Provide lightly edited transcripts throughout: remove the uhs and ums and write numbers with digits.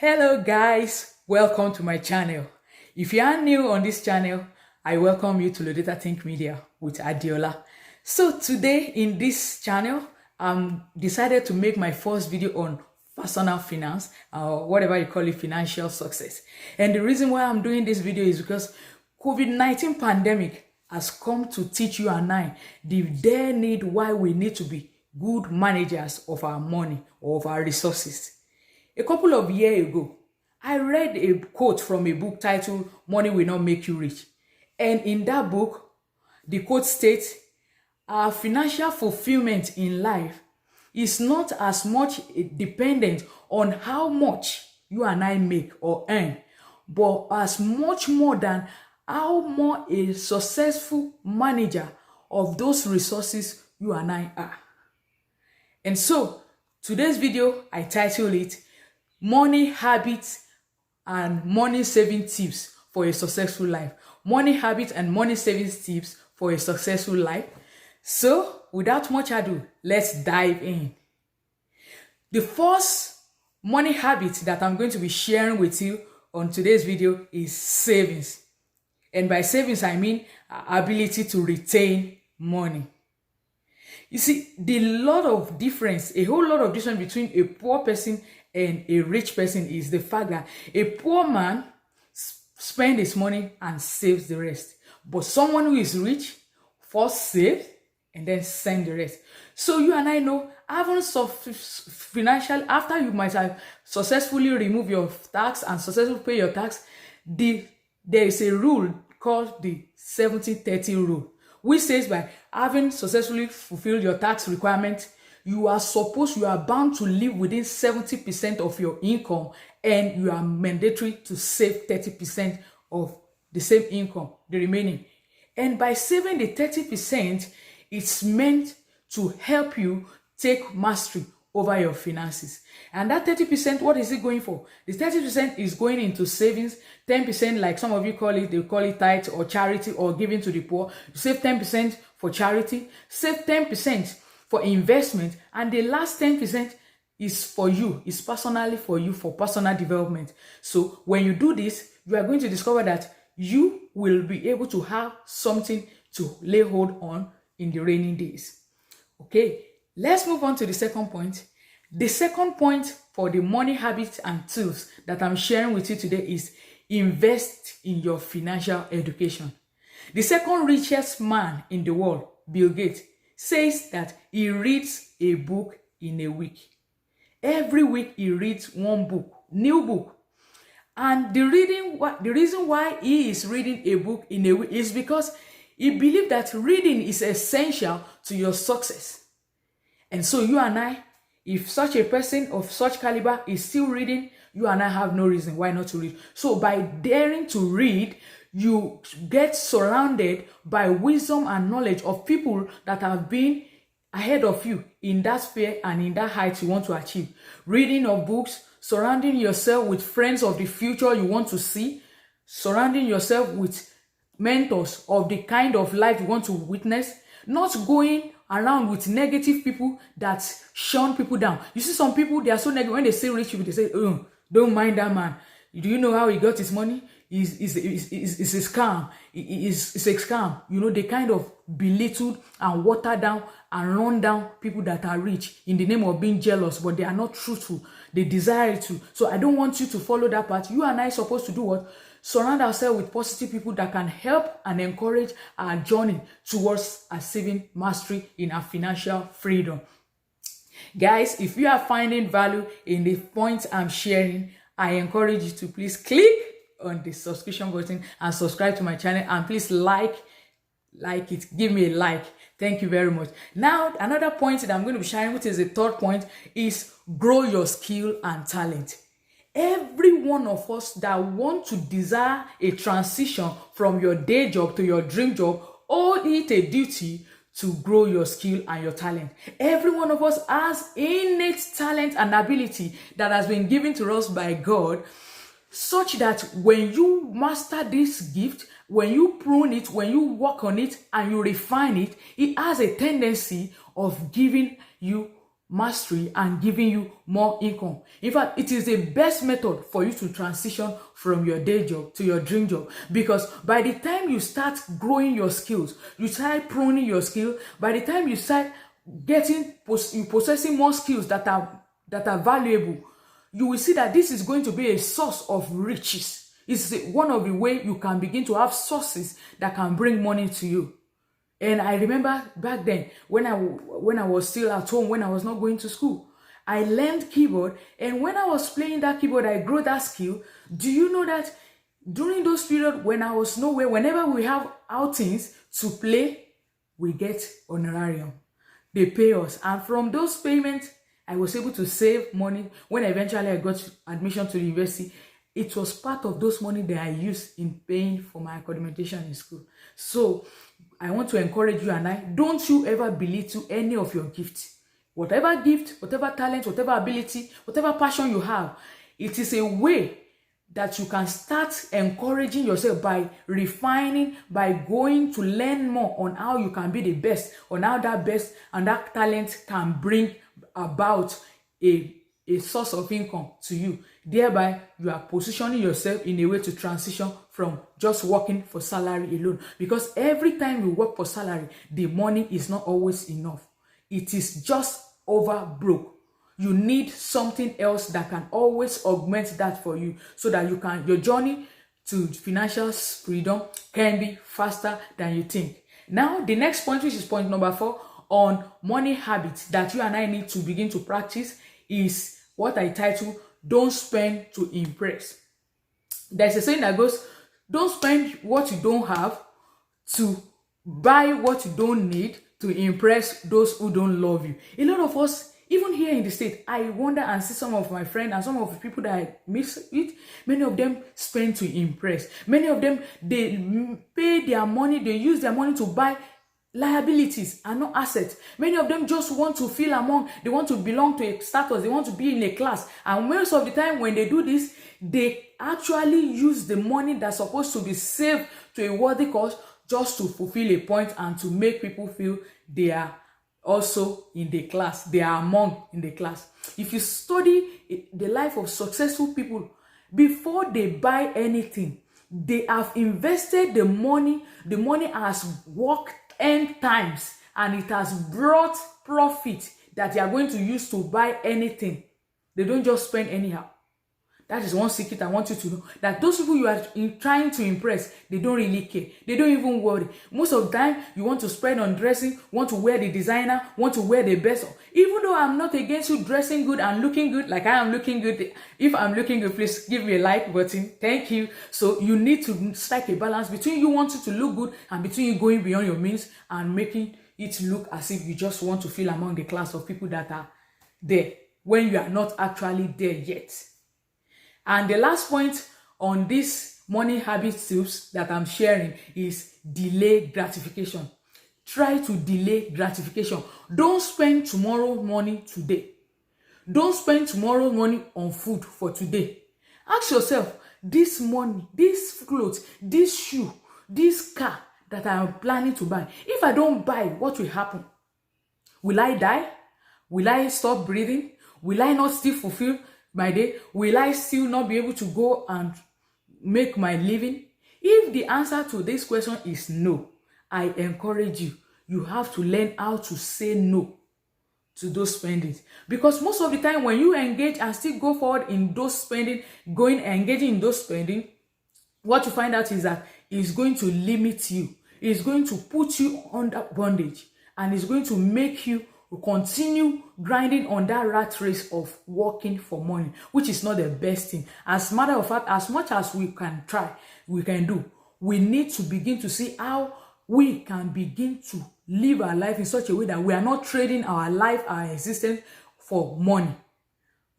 Hello guys, welcome to my channel. If you are new on this channel, I welcome you to Lodeta Think Media with Adiola. So today in this channel, I'm decided to make my first video on personal finance or whatever you call it, financial success. And the reason why I'm doing this video is because COVID-19 pandemic has come to teach you and I the bare need why we need to be good managers of our money or of our resources. A couple of years ago, I read a quote from a book titled Money Will Not Make You Rich. And in that book, the quote states, our financial fulfillment in life is not as much dependent on how much you and I make or earn, but as much more than how more a successful manager of those resources you and I are. And so, today's video, I title it, Money Habits and Money Saving Tips for a Successful Life. Money Habits and Money Saving Tips for a Successful Life. So, without much ado, let's dive in. The first money habit that I'm going to be sharing with you on today's video is savings. And by savings, I mean ability to retain money. You see, a whole lot of difference between a poor person and a rich person is the fact that a poor man spends his money and saves the rest. But someone who is rich first saves and then sends the rest. So you and I know, after you might have successfully removed your tax and successfully pay your tax, there is a rule called the 70-30 rule, which says by having successfully fulfilled your tax requirement, you are bound to live within 70% of your income, and you are mandatory to save 30% of the same income, the remaining. And by saving the 30%, it's meant to help you take mastery over your finances. And that 30%, what is it going for? The 30% is going into savings, 10%, like some of you call it, they call it tithe or charity or giving to the poor. You save 10% for charity, save 10% for investment, and the last 10% is for you, is personally for you, for personal development. So when you do this, you are going to discover that you will be able to have something to lay hold on in the rainy days. Okay, let's move on to the second point. The second point for the money habits and tools that I'm sharing with you today is invest in your financial education. The second richest man in the world, Bill Gates, says that he reads a book in a week. Every week he reads one book, new book. And the reason why he is reading a book in a week is because he believes that reading is essential to your success. And so you and I, if such a person of such caliber is still reading, you and I have no reason why not to read. So by daring to read, you get surrounded by wisdom and knowledge of people that have been ahead of you in that sphere and in that height you want to achieve. Reading of books, surrounding yourself with friends of the future you want to see, surrounding yourself with mentors of the kind of life you want to witness, not going around with negative people that shun people down. You see some people, they are so negative. When they say rich people, they say, oh, don't mind that man. Do you know how he got his money? It's a scam. It's a scam. You know, they kind of belittled and water down and run down people that are rich in the name of being jealous, but they are not truthful. They desire to. So I don't want you to follow that path. You and I are supposed to do what? Surround ourselves with positive people that can help and encourage our journey towards achieving mastery in our financial freedom. Guys, if you are finding value in the points I'm sharing, I encourage you to please click on the subscription button and subscribe to my channel, and please like it, give me a like. Thank you very much. Now, another point that I'm going to be sharing, which is the third point, is grow your skill and talent. Every one of us that want to desire a transition from your day job to your dream job, owe it a duty to grow your skill and your talent. Every one of us has innate talent and ability that has been given to us by God, such that when you master this gift, when you prune it, when you work on it and you refine it, it has a tendency of giving you mastery and giving you more income. In fact, it is the best method for you to transition from your day job to your dream job, because by the time you start growing your skills, you start pruning your skill, by the time you start possessing more skills that are valuable, you will see that this is going to be a source of riches. It's one of the ways you can begin to have sources that can bring money to you. And I remember back then, when I was still at home, when I was not going to school, I learned keyboard. And when I was playing that keyboard, I grew that skill. Do you know that during those periods when I was nowhere, whenever we have outings to play, we get honorarium. They pay us. And from those payments, I was able to save money. When eventually I got admission to the university, it was part of those money that I used in paying for my accommodation in school. So I want to encourage you and I, don't you ever belittle any of your gifts. Whatever gift, whatever talent, whatever ability, whatever passion you have, it is a way that you can start encouraging yourself by refining, by going to learn more on how you can be the best, on how that best and that talent can bring about a source of income to you. Thereby, you are positioning yourself in a way to transition from just working for salary alone. Because every time you work for salary, the money is not always enough. It is just over broke. You need something else that can always augment that for you, so that your journey to financial freedom can be faster than you think. Now, the next point, which is point number 4 on money habits that you and I need to begin to practice, is what I title, don't spend to impress. There's a saying that goes, don't spend what you don't have to buy what you don't need to impress those who don't love you. A lot of us, even here in the state, I wonder and see some of my friends and some of the people that I mix with, many of them spend to impress. Many of them, they pay their money, they use their money to buy liabilities and not assets. Many of them just want to feel among, they want to belong to a status, they want to be in a class. And most of the time when they do this, they actually use the money that's supposed to be saved to a worthy cause just to fulfill a point and to make people feel they are also in the class, they are among in the class. If you study the life of successful people, before they buy anything, they have invested the money has worked 10 times and it has brought profit that they are going to use to buy anything. They don't just spend anyhow. That is one secret I want you to know, that those people you are trying to impress, they don't really care. They don't even worry. Most of the time, you want to spend on dressing, want to wear the designer, want to wear the best. Even though I'm not against you dressing good and looking good, like I am looking good. If I'm looking good, please give me a like button. Thank you. So you need to strike a balance between you wanting to look good and between you going beyond your means and making it look as if you just want to feel among the class of people that are there when you are not actually there yet. And the last point on this money habit tips that I'm sharing is delay gratification. Try to delay gratification. Don't spend tomorrow's money today. Don't spend tomorrow's money on food for today. Ask yourself, this money, this clothes, this shoe, this car that I am planning to buy, if I don't buy, what will happen? Will I die? Will I stop breathing? Will I not still fulfill my day? Will I still not be able to go and make my living? If the answer to this question is no, I encourage you, you have to learn how to say no to those spendings. Because most of the time when you engage and still go forward in those spending, engaging in those spending, what you find out is that it's going to limit you. It's going to put you under bondage, and it's going to make you continue grinding on that rat race of working for money, which is not the best thing. As a matter of fact, as much as we can try, we can do, we need to begin to see how we can begin to live our life in such a way that we are not trading our life, our existence for money,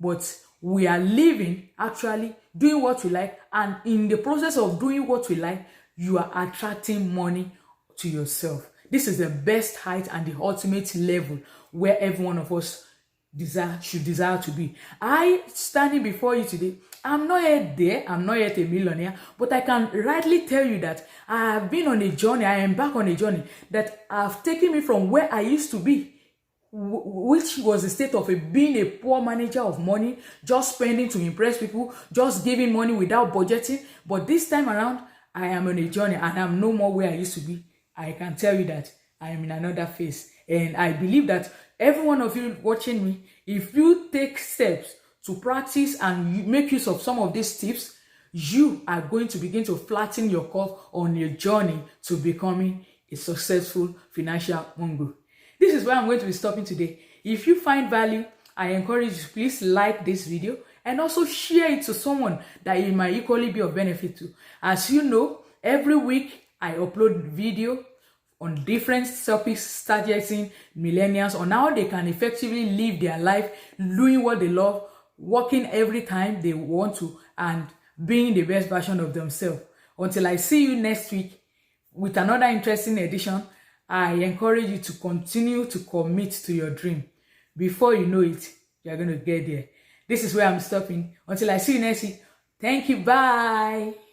but we are living, actually doing what we like, and in the process of doing what we like, you are attracting money to yourself. This is the best height and the ultimate level where every one of us should desire to be. I, standing before you today, I'm not yet there, I'm not yet a millionaire, but I can rightly tell you that I have been on a journey, I am back on a journey that have taken me from where I used to be which was the state of being a poor manager of money, just spending to impress people, just giving money without budgeting. But this time around, I am on a journey and I'm no more where I used to be. I can tell you that I am in another phase. And I believe that every one of you watching me, if you take steps to practice and make use of some of these tips, you are going to begin to flatten your curve on your journey to becoming a successful financial mogul. This is where I'm going to be stopping today. If you find value, I encourage you, please like this video and also share it to someone that it might equally be of benefit to. As you know, every week I upload video on different topics targeting millennials on how they can effectively live their life, doing what they love, working every time they want to, and being the best version of themselves. Until I see you next week with another interesting edition, I encourage you to continue to commit to your dream. Before you know it, you're going to get there. This is where I'm stopping. Until I see you next week. Thank you. Bye.